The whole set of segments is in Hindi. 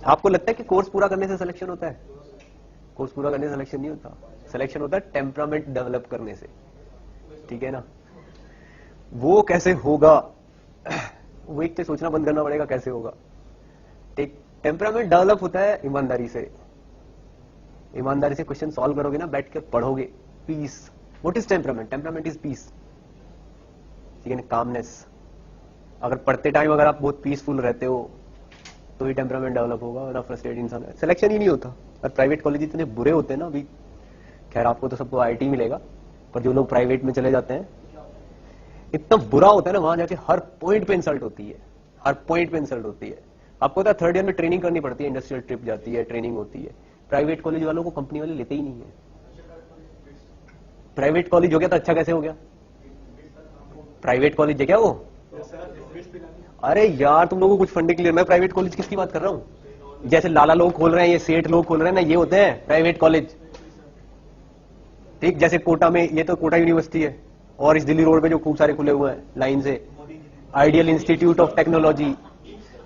आपको लगता है कि कोर्स पूरा करने से सिलेक्शन होता है? कोर्स पूरा करने से सिलेक्शन नहीं होता, सिलेक्शन होता है टेम्परामेंट डेवलप करने से, ठीक है ना? वो कैसे होगा, वो एक से सोचना बंद करना पड़ेगा कैसे होगा। टेम्परामेंट डेवलप होता है ईमानदारी से, ईमानदारी से क्वेश्चन सॉल्व करोगे ना, बैठ के पढ़ोगे। Peace, what is temperament? Temperament is peace, ठीक है ना, कामनेस। अगर पढ़ते टाइम अगर आप बहुत पीसफुल रहते हो तो ही टेम्परामेंट डेवलप होगा, वरना फ्रस्ट्रेटेड इंसान है, सिलेक्शन ही नहीं होता। और प्राइवेट कॉलेज इतने बुरे होते हैं ना अभी, खैर आपको तो सबको आईटी मिलेगा, पर जो लोग प्राइवेट में चले जाते हैं इतना बुरा होता है ना, वहां जाके हर पॉइंट पे इंसल्ट होती है, हर पॉइंट पे इंसल्ट होती है। आपको पता है थर्ड ईयर में ट्रेनिंग करनी पड़ती है, इंडस्ट्रियल ट्रिप जाती है, ट्रेनिंग होती है। प्राइवेट कॉलेज वालों को कंपनी वाले लेते ही नहीं है। प्राइवेट कॉलेज हो गया तो अच्छा कैसे हो गया? प्राइवेट कॉलेज है क्या वो? अरे यार तुम लोगों को कुछ फंडिंग क्लियर, मैं प्राइवेट कॉलेज किसकी बात कर रहा हूँ? जैसे लाला लोग खोल रहे हैं, ये सेठ लोग खोल रहे हैं ना, ये होते हैं प्राइवेट कॉलेज, ठीक। जैसे कोटा में, ये तो कोटा यूनिवर्सिटी है, और इस दिल्ली रोड पे जो खूब सारे खुले हुए हैं लाइन से, ideal institute of technology.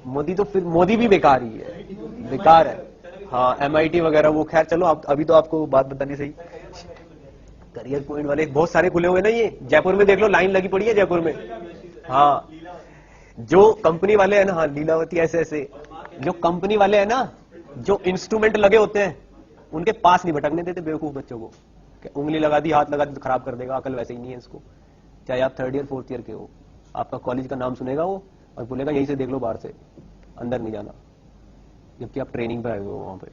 Modi तो फिर मोदी भी बेकार ही है, बेकार है। हाँ MIT वगैरह वो, खैर चलो आप, अभी तो आपको बात बतानी सही। करियर पॉइंट वाले बहुत सारे खुले हुए ना, ये जयपुर में देख लो, लाइन लगी पड़ी है जयपुर में। हाँ जो कंपनी वाले हैं ना, हाँ लीलावती ऐसे जो कंपनी वाले हैं ना, जो इंस्ट्रूमेंट लगे होते हैं उनके पास नहीं भटकने देते बेवकूफ बच्चों को। उंगली लगा दी, हाथ लगा दी तो खराब कर देगा, अकल वैसे ही नहीं है इसको। चाहे आप थर्ड ईयर फोर्थ ईयर के हो, आपका कॉलेज का नाम सुनेगा वो और बोलेगा यहीं से देख लो, बाहर से, अंदर नहीं जाना, जबकि आप ट्रेनिंग पे आए हो वहां पे।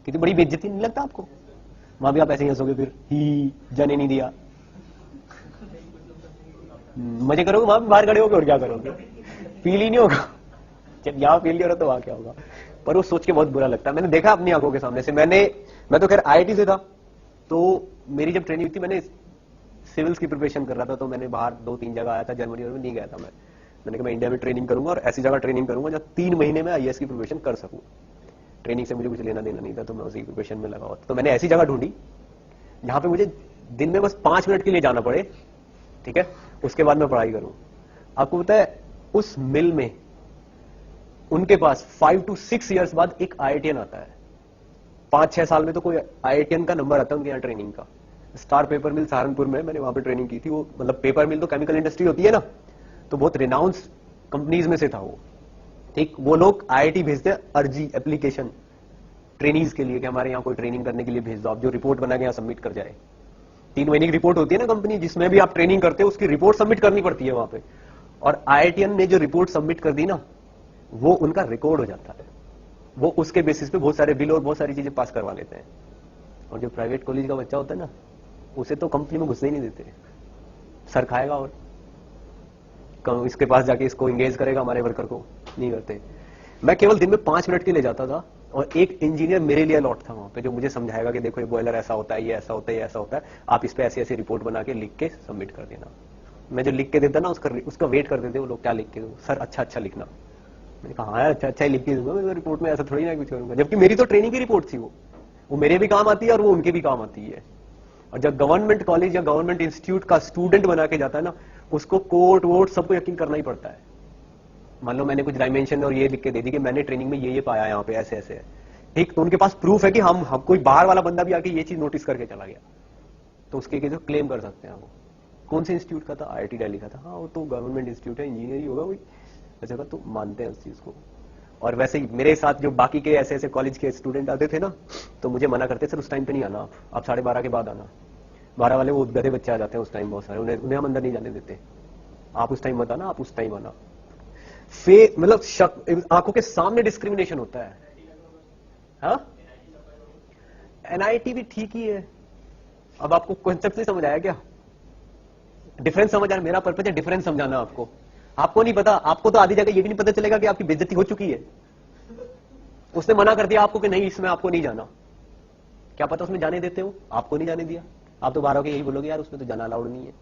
कितनी बड़ी बेइज्जती नहीं लगता आपको? वहां भी आप ऐसे ही हंसोगे, फिर ही जाने नहीं दिया, मजे करोगे वहां भी बाहर खड़े होगे, और क्या करोगे? फील ही नहीं होगा। जब यहाँ फील नहीं हो रहा तो वहां क्या होगा? पर वो सोच के बहुत बुरा लगता है, मैंने देखा अपनी आंखों के सामने से। मैं तो खैर IIT से था, तो मेरी जब ट्रेनिंग थी, मैंने सिविल्स की प्रिपरेशन कर रहा था, तो मैंने बाहर 2-3 जगह आया था, जर्मनी और में नहीं गया था मैंने कहा मैं इंडिया में ट्रेनिंग करूंगा और ऐसी जगह ट्रेनिंग करूंगा जब 3 महीने में IAS की प्रिपरेशन कर सकूं। ट्रेनिंग से मुझे कुछ लेना देना नहीं था, तो मैं उसी प्रिपरेशन में लगा हुआ था। तो मैंने ऐसी जगह ढूंढी जहां पे मुझे दिन में बस 5 मिनट के लिए जाना पड़े, ठीक है, उसके बाद मैं पढ़ाई करूं। आपको पता है उस मिल में उनके पास 5 to 6 ईयर्स बाद एक IITian आता है। 5-6 साल में तो कोई IITian का नंबर आता है उनके यहाँ ट्रेनिंग का। स्टार पेपर मिल सहारनपुर में, मैंने वहां पे ट्रेनिंग की थी। वो मतलब पेपर मिल तो केमिकल इंडस्ट्री होती है ना, तो बहुत रिनाउंस कंपनीज में से था वो, ठीक। वो लोग IIT भेजते हैं अर्जी एप्लीकेशन ट्रेनिंग्स के लिए कि हमारे यहाँ कोई ट्रेनिंग करने के लिए भेज दो आप, जो रिपोर्ट बना के यहाँ सबमिट कर जाए। 3 महीने की रिपोर्ट होती है ना कंपनी जिसमें भी आप ट्रेनिंग करते हो, उसकी रिपोर्ट सबमिट करनी पड़ती है वहां पे। और IITian ने जो रिपोर्ट सबमिट कर दी ना, वो उनका रिकॉर्ड हो जाता है। वो उसके बेसिस पे बहुत सारे बिल और बहुत सारी चीजें पास करवा लेते हैं। और जो प्राइवेट कॉलेज का बच्चा होता है ना, उसे तो कंपनी में घुसने ही नहीं देते, सर खाएगा और इसके पास जाके इसको एंगेज करेगा, हमारे वर्कर को नहीं करते। मैं केवल दिन में 5 मिनट के लिए जाता था, और एक इंजीनियर मेरे लिए अलॉट था वहां पे, जो मुझे समझाएगा कि देखो ये बॉयलर ऐसा होता है, ये ऐसा होता है, ये ऐसा होता है, आप इस पे ऐसी ऐसी रिपोर्ट बना के लिख के सबमिट कर देना। मैं जो लिख के देता ना, उसका वेट करते थे वो लोग, क्या लिख के दो सर, अच्छा लिखना। मैंने कहा हाँ अच्छा ही लिख के दूंगा मैं रिपोर्ट में, ऐसा थोड़ी ना कुछ करूंगा। जबकि मेरी तो ट्रेनिंग की रिपोर्ट थी, वो मेरे भी काम आती है और वो उनके भी काम आती है। और जब गवर्नमेंट कॉलेज या गवर्नमेंट इंस्टीट्यूट का स्टूडेंट बना के जाता है ना, उसको कोर्ट वोट सबको यकीन करना ही पड़ता है। मान लो मैंने कुछ डायमेंशन और ये लिख के दे दी कि मैंने ट्रेनिंग में ये पाया यहाँ पे ऐसे ऐसे है, ठीक, तो उनके पास प्रूफ है कि हम कोई बाहर वाला बंदा भी आके ये चीज नोटिस करके चला गया, तो उसके केस क्लेम कर सकते हैं वो। कौन से इंस्टीट्यूट का था? IIT दिल्ली का था। हाँ वो तो गवर्नमेंट इंस्टीट्यूट है, इंजीनियर ही होगा कोई ऐसा का, तो मानते हैं उस चीज को। और वैसे ही मेरे साथ जो बाकी के ऐसे ऐसे कॉलेज के स्टूडेंट आते थे ना, तो मुझे मना करते सर उस टाइम पे नहीं आना, आप 12:30 के बाद आना। 12 वाले वो गधे बच्चे आ जाते हैं उस टाइम, बहुत सारे, उन्हें हम अंदर नहीं जाने देते। आप उस टाइम मत आना, आप उस टाइम आना। मतलब आंखों के सामने डिस्क्रिमिनेशन होता है। हाँ NIT भी ठीक ही है। अब आपको कॉन्सेप्ट नहीं समझ आया क्या? डिफरेंस समझ आया? मेरा पर्पज है डिफरेंस समझाना आपको। आपको नहीं पता, आपको तो आधी जगह ये भी नहीं पता चलेगा कि आपकी बेइज्जती हो चुकी है। उसने मना कर दिया आपको कि नहीं इसमें आपको नहीं जाना, क्या पता उसमें जाने देते हो, आपको नहीं जाने दिया, आप तो बाहर होकर यही बोलोगे यार उसमें तो जाना अलाउड नहीं है।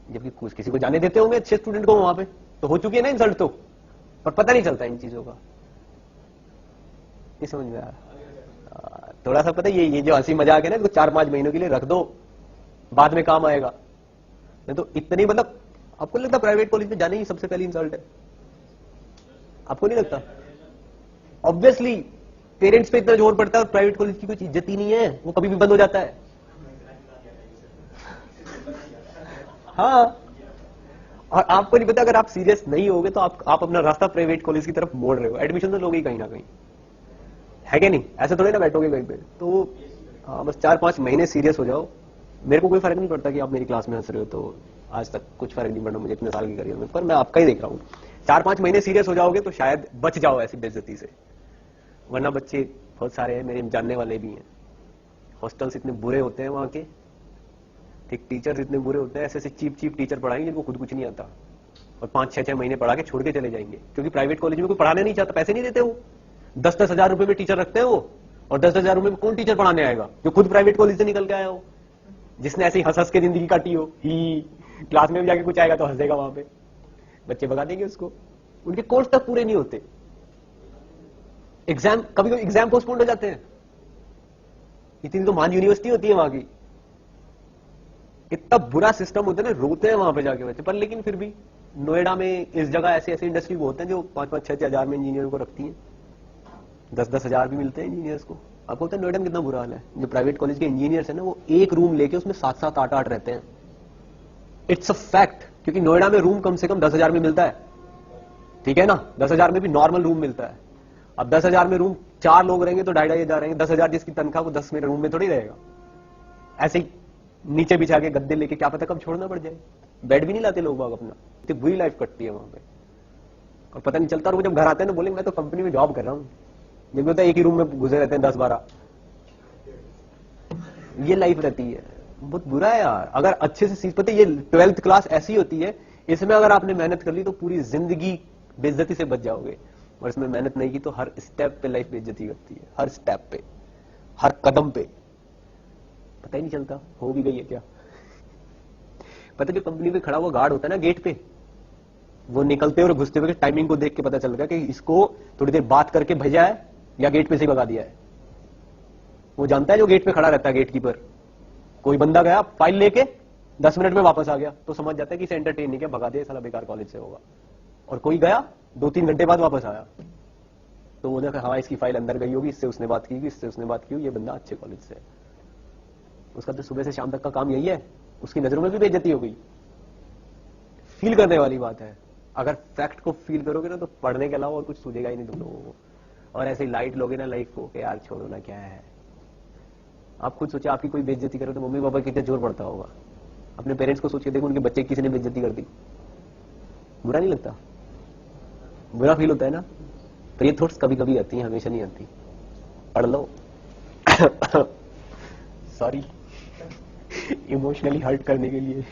जबकि कुछ किसी को जाने देते होंगे अच्छे स्टूडेंट को वहां पे, तो हो चुकी है ना इंसल्ट तो, पर पता नहीं चलता इन चीजों का। नहीं समझ में आ रहा? थोड़ा सा पता है ये जो हंसी मजाक है ना, इसको 4-5 महीनों के लिए रख दो, बाद में काम आएगा। नहीं तो इतनी, मतलब आपको लगता प्राइवेट कॉलेज में जाने ही सबसे पहली इंसल्ट है? आपको नहीं लगता? ऑब्वियसली पेरेंट्स पे इतना जोर पड़ता है और प्राइवेट कॉलेज की कुछ इज्जत ही नहीं है, वो कभी भी बंद हो जाता है। हाँ, और आपको नहीं पता, अगर आप सीरियस नहीं होगे तो आप अपना रास्ता प्राइवेट कॉलेज की तरफ मोड़ रहे हो। एडमिशन तो लोगे ही कहीं ना कहीं, है क्या नहीं? ऐसे थोड़ी ना बैठोगे कहीं पे। तो हाँ, बस 4-5 महीने सीरियस हो जाओ। मेरे को कोई फर्क नहीं पड़ता कि आप मेरी क्लास में हंस रहे हो, तो आज तक कुछ फर्क नहीं पड़ा मुझे इतने साल की करियर में, पर मैं आपका ही देख रहा हूँ। 4-5 महीने सीरियस हो जाओगे तो शायद बच जाओ ऐसी बेइज्जती से, वरना बच्चे बहुत सारे हैं, मेरे जानने वाले भी हैं। हॉस्टल्स इतने बुरे होते हैं वहां के, ठीक, टीचर्स इतने बुरे होते हैं, ऐसे ऐसे चीप चीप टीचर पढ़ाएंगे जिनको खुद कुछ नहीं आता, और 5-6 महीने पढ़ा के छोड़ के चले जाएंगे, क्योंकि प्राइवेट कॉलेज में कोई पढ़ाने नहीं चाहता, पैसे नहीं देते वो। 10-10 हजार रुपए में टीचर रखते हैं वो, और 10-10 हजार रुपए में कौन टीचर पढ़ाने आएगा जो खुद प्राइवेट कॉलेज से निकल के आया हो, जिसने ऐसे ही हंस हंस के जिंदगी काटी हो। ही क्लास में भी जाके कुछ आएगा तो हंसेगा, वहां पे बच्चे भगा देंगे उसको। उनके कोर्स तक पूरे नहीं होते, एग्जाम, कभी कभी एग्जाम पोस्टपोन हो जाते हैं। इतनी तो महान यूनिवर्सिटी होती है वहां की, इतना बुरा सिस्टम होता है ना, रोते हैं वहां पे जाके बच्चे। पर लेकिन फिर भी नोएडा में इस जगह ऐसी ऐसी इंडस्ट्री होते हैं जो 5-5-6 हजार में इंजीनियर को रखती है, 10-10 हजार भी मिलते हैं इंजीनियर्स को। आपको पता है नोएडा में कितना बुरा हाल है? जो प्राइवेट कॉलेज के इंजीनियर्स है ना, वो एक रूम लेके उसमें 7-7, 8-8 रहते हैं। इट्स अ फैक्ट, क्योंकि नोएडा में रूम कम से कम 10 हजार में मिलता है, ठीक है ना? 10 हजार में भी नॉर्मल रूम मिलता है। अब 10 हजार में रूम 4 लोग रहेंगे तो 2.5 हजार रहेंगे। 10 हजार जिसकी तनख्वाह, वो 10 में रूम में थोड़ी रहेगा। ऐसे ही नीचे बिछा के गद्दे लेके, क्या पता कब छोड़ना पड़ जाए। बेड भी नहीं लाते लोग बाग अपना, इतनी बुरी लाइफ कटती है वहां पे, और पता नहीं चलता। और वो जब घर आते हैं ना, बोलेंगे मैं तो कंपनी में जॉब कर रहा हूँ, जब होता है एक ही रूम में घुसे रहते हैं 10-12। ये लाइफ रहती है, बहुत बुरा है यार। अगर अच्छे से सीख पाते, ये 12th क्लास ऐसी होती है, इसमें अगर आपने मेहनत कर ली तो पूरी जिंदगी बेइज्जती से बच जाओगे, और इसमें मेहनत नहीं की तो हर स्टेप पे लाइफ बेइज्जती करती है, हर स्टेप पे, हर कदम पे, पता ही नहीं चलता हो भी गई है क्या। पता, जो कंपनी पे खड़ा हुआ गार्ड होता है ना गेट पे, वो निकलते और घुसते हुए टाइमिंग को देख के पता चल गया कि इसको थोड़ी देर बात करके भेजा है या गेट पे से भगा दिया है। वो जानता है, जो गेट पे खड़ा रहता है गेट कीपर, कोई बंदा गया फाइल लेके 10 मिनट में वापस आ गया तो समझ जाता है कि इसे एंटरटेन नहीं किया, भगा दिया, साला बेकार कॉलेज से होगा। और कोई गया 2-3 घंटे बाद वापस आया तो वो देखा, हाँ इसकी फाइल अंदर गई होगी, इससे उसने बात की, इससे उसने बात की, ये बंदा अच्छे कॉलेज से है। उसका तो सुबह से शाम तक का काम यही है, उसकी नजरों में भी बेइज्जती हो गई। फील करने वाली बात है। अगर फैक्ट को फील करोगे ना, तो पढ़ने के अलावा और कुछ सूझेगा ही नहीं तुम लोगों को। और ऐसे लाइट लोगे ना लाइफ को कि यार छोड़ो ना, क्या है। आप खुद सोचिए, आपकी कोई बेइज्जती करे तो मम्मी पापा कितना जोर पड़ता होगा। अपने पेरेंट्स को सोचिए, देखो उनके बच्चे किसी ने बेइज्जती कर दी, बुरा नहीं लगता? बुरा फील होता है ना? तो ये थॉट्स कभी कभी आती हैं, हमेशा नहीं आती। पढ़ लो। सॉरी, इमोशनली हर्ट करने के लिए।